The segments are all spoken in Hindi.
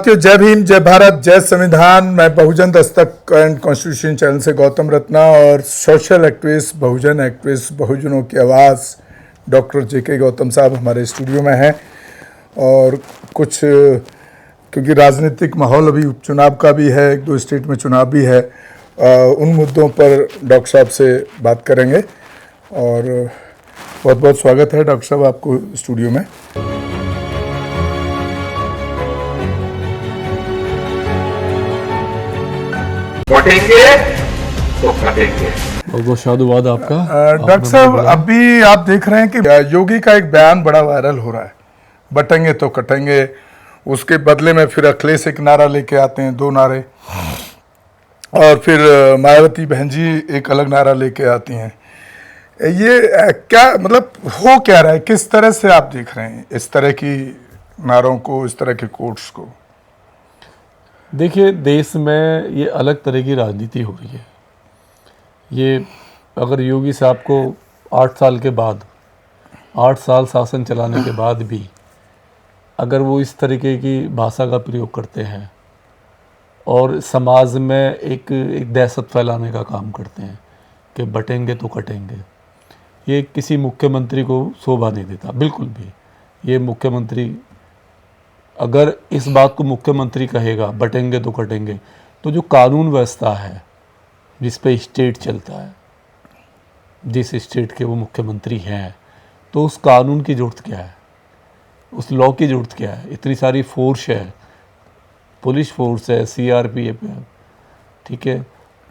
साथियों, जय भीम, जय भारत, जय संविधान। मैं बहुजन दस्तक एंड कॉन्स्टिट्यूशन चैनल से गौतम रत्ना और सोशल एक्टिविस्ट, बहुजन एक्टिविस्ट, बहुजनों की आवाज़ डॉक्टर जेके गौतम साहब हमारे स्टूडियो में हैं। और कुछ क्योंकि राजनीतिक माहौल अभी उपचुनाव का भी है, एक दो स्टेट में चुनाव भी है, उन मुद्दों पर डॉक्टर साहब से बात करेंगे। और बहुत बहुत स्वागत है डॉक्टर साहब आपको स्टूडियो में। कटेंगे तो कटेंगे। बहुत बहुत साधुवाद आपका। डॉक्टर साहब, अभी आप देख रहे हैं कि योगी का एक बयान बड़ा वायरल हो रहा है, बटेंगे तो कटेंगे। उसके बदले में फिर अखिलेश एक नारा लेके आते हैं, दो नारे, और फिर मायावती बहन जी एक अलग नारा लेके आती हैं। ये क्या मतलब हो क्या रहा है? किस तरह से आप देख रहे हैं इस तरह की नारों को, इस तरह के कोट्स को? देखिए, देश में ये अलग तरह की राजनीति हो रही है। ये अगर योगी साहब को 8 साल के बाद, 8 साल शासन चलाने के बाद भी अगर वो इस तरीके की भाषा का प्रयोग करते हैं और समाज में एक दहशत फैलाने का काम करते हैं कि बटेंगे तो कटेंगे, ये किसी मुख्यमंत्री को शोभा नहीं देता बिल्कुल भी। ये मुख्यमंत्री अगर इस बात को मुख्यमंत्री कहेगा बटेंगे तो कटेंगे, तो जो कानून व्यवस्था है जिस पे स्टेट चलता है, जिस स्टेट के वो मुख्यमंत्री हैं, तो उस कानून की ज़रूरत क्या है, उस लॉ की ज़रूरत क्या है? इतनी सारी फोर्स है, पुलिस फोर्स है, सीआरपीएफ है, ठीक है,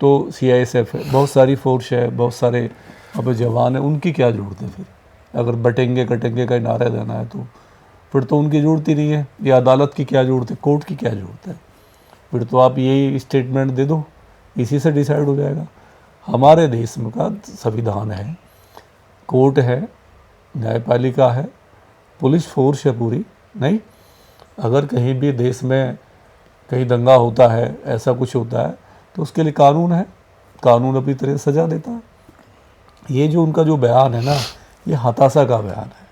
तो सीआईएसएफ है, बहुत सारी फोर्स है, बहुत सारे अब जवान हैं, उनकी क्या ज़रूरत है? फिर अगर बटेंगे कटेंगे का नारा देना है तो फिर तो उनकी ज़रूरत ही नहीं है। ये अदालत की क्या ज़रूरत है, कोर्ट की क्या ज़रूरत है? फिर तो आप यही स्टेटमेंट दे दो, इसी से डिसाइड हो जाएगा। हमारे देश में का संविधान है, कोर्ट है, न्यायपालिका है, पुलिस फोर्स है पूरी। नहीं, अगर कहीं भी देश में कहीं दंगा होता है, ऐसा कुछ होता है, तो उसके लिए कानून है, कानून अपनी तरह सजा देता है। ये जो उनका जो बयान है ना, ये हताशा का बयान है,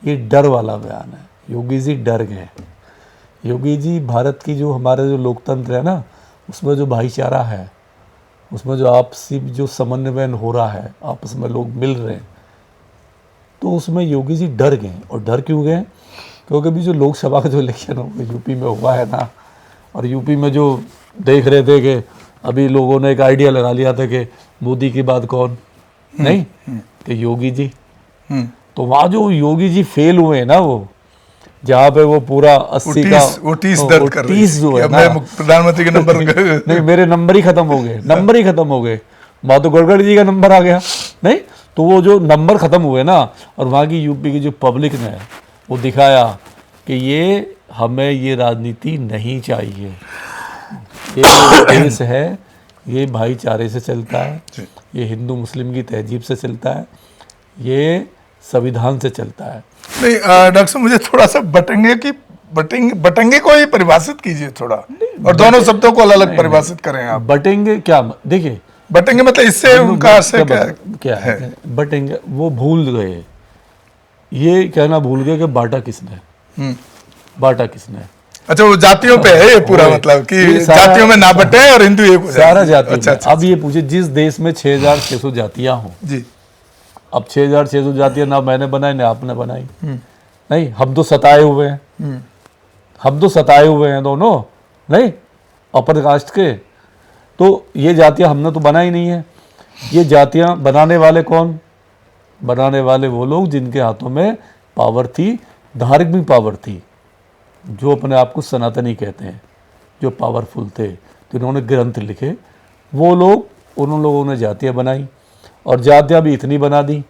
ये डर वाला बयान है। योगी जी डर गए। योगी जी भारत की जो हमारा जो लोकतंत्र है ना, उसमें जो भाईचारा है, उसमें जो आपसी जो समन्वय हो रहा है, आपस में लोग मिल रहे हैं, तो उसमें योगी जी डर गए। और डर क्यों गए? क्योंकि अभी जो लोकसभा का जो इलेक्शन हो यूपी में हुआ है ना, और यूपी में जो देख रहे थे कि अभी लोगों ने एक आइडिया लगा लिया था कि मोदी की बात कौन, नहीं कि योगी जी। तो वहाँ जो योगी जी फेल हुए ना, वो जहाँ पे वो पूरा 80 का 30 दर्द कर रही 30 जो है ना, प्रधानमंत्री के नंबर नहीं, मेरे नंबर ही खत्म हो गए, नंबर ही खत्म हो गए। वहाँ तो गडकरी जी का नंबर आ गया, नहीं, तो वो जो नंबर खत्म हुए ना, और वहाँ की यूपी की जो पब्लिक ने वो दिखाया कि ये हमें ये राजनीति नहीं चाहिए। ये जो देश है ये भाईचारे से चलता है, ये हिंदू मुस्लिम की तहजीब से चलता है, ये संविधान से चलता है। नहीं डॉक्टर साहब, मुझे थोड़ा सा बटेंगे को ही परिभाषित कीजिए थोड़ा, और दोनों शब्दों को अलग अलग परिभाषित करें आप। बटेंगे क्या, देखिए बटेंगे मतलब इससे उनका अर्थ क्या है? बटेंगे वो भूल गए, ये कहना भूल गए कि बांटा किसने, बांटा किसने। अच्छा, वो जातियों पे है ये पूरा, मतलब कि जातियों में ना बटे और हिंदू एक हो जाए। सारा जातियों में। अच्छा। अब ये पूछे, जिस देश में 6600 जातियां हों जी, अब 6600 जातियां ना मैंने बनाई ना आपने बनाई, नहीं, हम तो सताए हुए हैं, हम तो सताए हुए हैं दोनों, नहीं, अपर कास्ट के। तो ये जातियां हमने तो बनाई नहीं है। ये जातियां बनाने वाले कौन? बनाने वाले वो लोग जिनके हाथों में पावर थी, धार्मिक पावर थी, जो अपने आप को सनातनी कहते हैं, जो पावरफुल थे, जिन्होंने ग्रंथ लिखे, वो लोग, उन लोगों ने जातियां बनाई, और जातियां भी इतनी बना दी,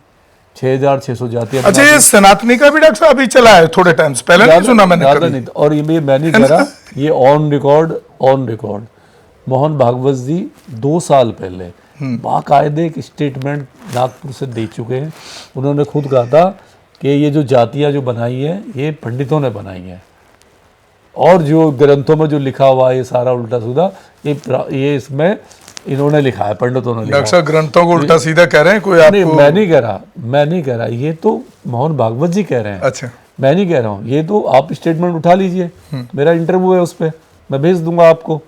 6600 जातियां। अच्छा, ये सनातनी का भी डॉक्टर साहब अभी चला है थोड़े टाइम से, पहले नहीं सुना मैंने कभी। नहीं, और ये मैं नहीं कह रहा, ये ऑन रिकॉर्ड मोहन भागवत जी 2 साल पहले बाकायदे एक स्टेटमेंट नागपुर से दे चुके हैं। उन्होंने खुद कहा था कि ये जो जातियां जो बनाई है ये पंडितों ने बनाई है, और जो ग्रंथों में जो लिखा हुआ है ये सारा उल्टा सीधा, ये इसमें इन्होंने लिखा है, पंडितों ने लिखा है। डॉक्टर ग्रंथों को उल्टा सीधा कह रहे हैं कोई? नहीं, मैं नहीं कह रहा, ये तो मोहन भागवत जी कह रहे हैं। अच्छा, मैं नहीं कह रहा हूँ, ये तो आप स्टेटमेंट उठा लीजिए, मेरा इंटरव्यू है उस पर। मैं भेज दूंगा आपको,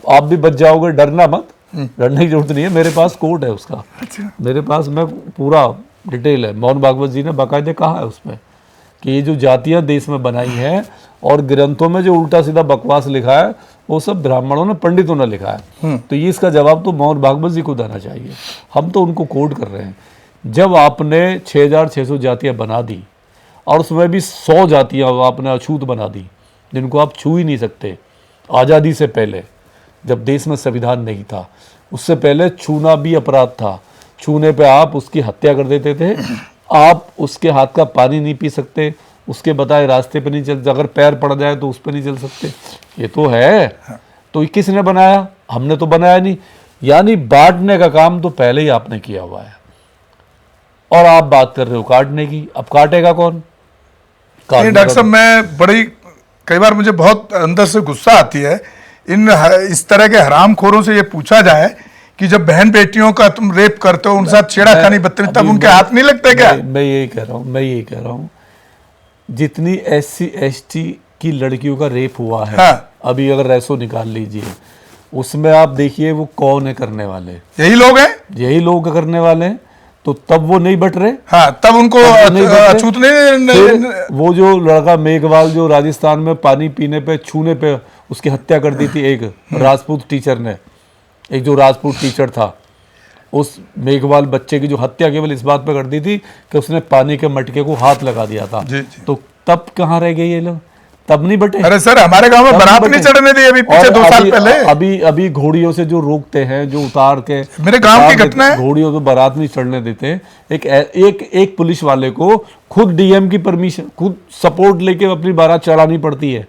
आप भी बच जाओगे, डरना मत, डरने की जरूरत नहीं है, मेरे पास कोर्ट है उसका, मेरे पास मैं पूरा डिटेल है, मोहन भागवत जी ने बाकायदे कहा है उसमें कि ये जो जातियां देश में बनाई हैं और ग्रंथों में जो उल्टा सीधा बकवास लिखा है वो सब ब्राह्मणों ने, पंडितों ने लिखा है। तो ये इसका जवाब तो मोहन भागवत जी को देना चाहिए, हम तो उनको कोट कर रहे हैं। जब आपने 6600 जातियां बना दी और उसमें भी 100 जातियां आपने अछूत बना दी जिनको आप छू ही नहीं सकते, आज़ादी से पहले जब देश में संविधान नहीं था, उससे पहले छूना भी अपराध था, छूने पे आप उसकी हत्या कर देते थे, आप उसके हाथ का पानी नहीं पी सकते, उसके बताए रास्ते पे नहीं चल, अगर पैर पड़ जाए तो उस पर नहीं चल सकते, ये तो है। तो ये किसने बनाया? हमने तो बनाया नहीं, यानी बांटने का काम तो पहले ही आपने किया हुआ है और आप बात कर रहे हो काटने की। अब काटेगा कौन? नहीं डॉक्टर साहब, मैं बड़ी कई बार मुझे बहुत अंदर से गुस्सा आती है इस तरह के हरामखोरों से ये पूछा जाए कि जब बहन बेटियों का तुम रेप करते हो, उनके साथ छेड़खानी बदतमीजी, तब उनके हाथ नहीं लगते क्या? मैं यही कह रहा हूँ जितनी SC ST की लड़कियों का रेप हुआ है, हाँ। अभी अगर रेसो निकाल लीजिए, उसमें आप देखिए वो कौन है करने वाले, यही लोग हैं, यही लोग करने वाले हैं। तो तब वो नहीं बट रहे, हाँ, तब उनको अछूत नहीं। वो जो लड़का मेघवाल जो राजस्थान में पानी पीने पे, छूने पे उसकी हत्या कर दी थी एक राजपूत टीचर ने, एक जो राजपूत टीचर था, उस मेघवाल बच्चे की जो हत्या केवल इस बात पे कर दी थी कि उसने पानी के मटके को हाथ लगा दिया था। जी, जी। तो तब कहाँ रह गए ये लोग? तब नहीं बटे। अरे सर, हमारे गांव में बारात नहीं चढ़ने दी अभी पीछे 2 साल पहले। अभी घोड़ियों से जो रोकते हैं, जो उतार के, मेरे गांव की घटना है, घोड़ियों से बारात नहीं चढ़ने देते। एक पुलिस वाले को खुद DM की परमिशन, खुद सपोर्ट लेके अपनी बारात चढ़ानी पड़ती है।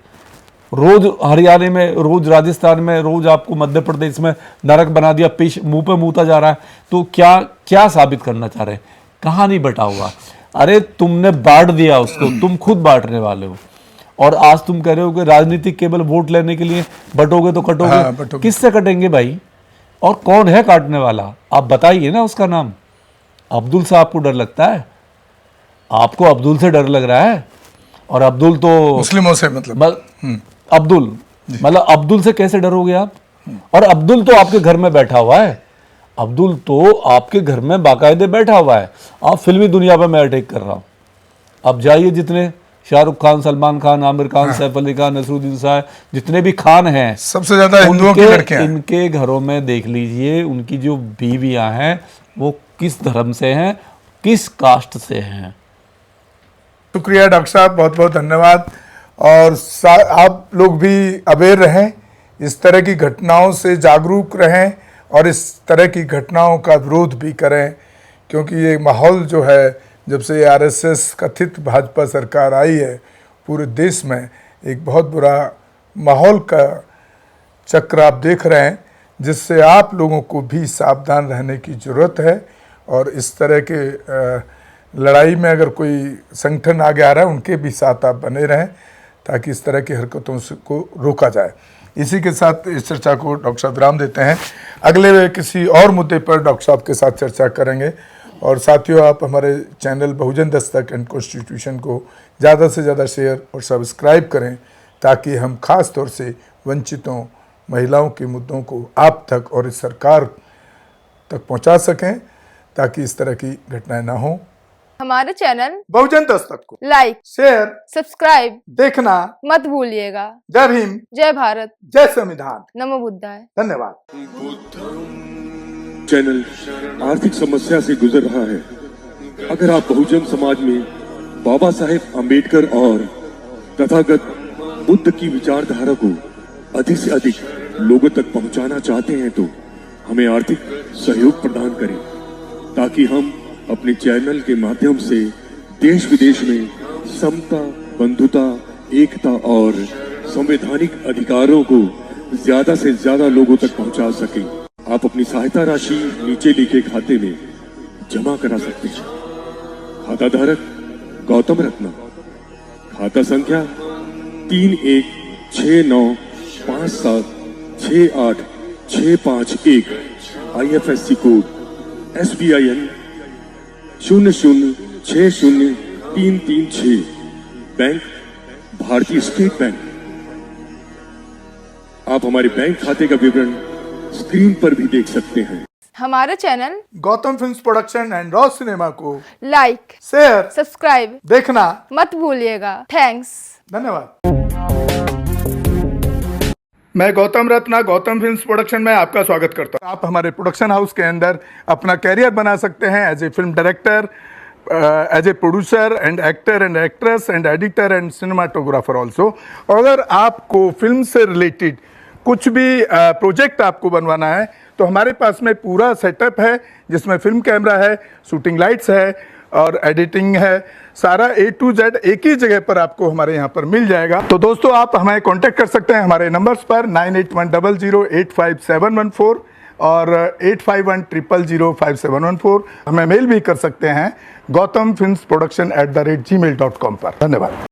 रोज हरियाणा में, रोज राजस्थान में, रोज आपको मध्य प्रदेश में नरक बना दिया, पेश मुंह पे मुंहता जा रहा है। तो क्या साबित करना चाह रहे हैं? कहाँ नहीं बटा हुआ? अरे तुमने बांट दिया उसको, तुम खुद बांटने वाले हो, और आज तुम कह रहे हो कि राजनीतिक केवल वोट लेने के लिए बटोगे तो कटोगे। हाँ, बटोगे। किससे कटेंगे भाई? और कौन है काटने वाला? आप बताइए ना उसका नाम। अब्दुल से आपको डर लगता है? आपको अब्दुल से डर लग रहा है? और अब्दुल तो मुस्लिमों से मतलब अब्दुल, मतलब अब्दुल से कैसे डरोगे आप? और अब्दुल तो आपके घर में बैठा हुआ है, अब्दुल तो आपके घर में बाकायदे बैठा हुआ है। आप फिल्मी दुनिया पर मैं अटैक कर रहा हूँ। अब जाइए, जितने शाहरुख खान, सलमान खान, आमिर खान, सैफ अली खान, नसरुद्दीन शाह, जितने भी खान हैं, सबसे ज्यादा हिंदुओं की लड़कियां, इनके घरों में देख लीजिए उनकी जो बीवियां हैं वो किस धर्म से हैं, किस कास्ट से हैं। शुक्रिया डॉक्टर साहब, बहुत बहुत धन्यवाद। और आप लोग भी अवेयर रहें, इस तरह की घटनाओं से जागरूक रहें और इस तरह की घटनाओं का विरोध भी करें, क्योंकि ये माहौल जो है, जब से RSS कथित भाजपा सरकार आई है, पूरे देश में एक बहुत बुरा माहौल का चक्र आप देख रहे हैं, जिससे आप लोगों को भी सावधान रहने की ज़रूरत है। और इस तरह के लड़ाई में अगर कोई संगठन आगे आ रहा है, उनके भी साथ आप बने रहें, ताकि इस तरह की हरकतों को रोका जाए। इसी के साथ इस चर्चा को डॉक्टर साहब विराम देते हैं। अगले किसी और मुद्दे पर डॉक्टर साहब के साथ चर्चा करेंगे। और साथियों, आप हमारे channel Bahujan Dastak and constitution को ज़्यादा से ज़्यादा शेयर और सब्सक्राइब करें, ताकि हम खास तौर से वंचितों, महिलाओं के मुद्दों को आप तक और इस सरकार तक पहुंचा सकें, ताकि इस तरह की घटनाएं ना हो। हमारे चैनल बहुजन दस्तक को लाइक, शेयर, सब्सक्राइब देखना मत भूलिएगा। जय भीम, जय भारत, जय संविधान, नमो बुद्धाय। धन्यवाद। चैनल आर्थिक समस्या से गुजर रहा है। अगर आप बहुजन समाज में बाबा साहेब अम्बेडकर और तथागत बुद्ध की विचारधारा को अधिक से अधिक लोगों तक पहुंचाना चाहते हैं, तो हमें आर्थिक सहयोग प्रदान करें, ताकि हम अपने चैनल के माध्यम से देश विदेश में समता, बंधुता, एकता और संवैधानिक अधिकारों को ज्यादा से ज्यादा लोगों तक पहुंचा सकें। आप अपनी सहायता राशि नीचे लिखे खाते में जमा करा सकते हैं। खाता धारक गौतम रत्ना, खाता संख्या 316957686551, IFSC कोड SBIN 0060336, बैंक भारतीय स्टेट बैंक। आप हमारे बैंक खाते का विवरण स्क्रीन पर भी देख सकते हैं। हमारे channel Gautam films production and raw cinema को लाइक, शेयर, सब्सक्राइब देखना। मत भूलिएगा। थैंक्स। धन्यवाद। मैं गौतम रत्ना गौतम फिल्म्स प्रोडक्शन में आपका स्वागत करता हूं। आप हमारे प्रोडक्शन हाउस के अंदर अपना कैरियर बना सकते हैं as a film director, as a producer and actor and actress and editor and cinematographer also. अगर आपको फिल्म से रिलेटेड कुछ भी प्रोजेक्ट आपको बनवाना है तो हमारे पास में पूरा सेटअप है, जिसमें फिल्म कैमरा है, शूटिंग लाइट्स है और एडिटिंग है। सारा A to Z एक ही जगह पर आपको हमारे यहाँ पर मिल जाएगा। तो दोस्तों, आप हमें कांटेक्ट कर सकते हैं हमारे नंबर्स पर 9810085714 और 8510005714। हमें मेल भी कर सकते हैं gautamfilmsproduction@gmail.com पर। धन्यवाद।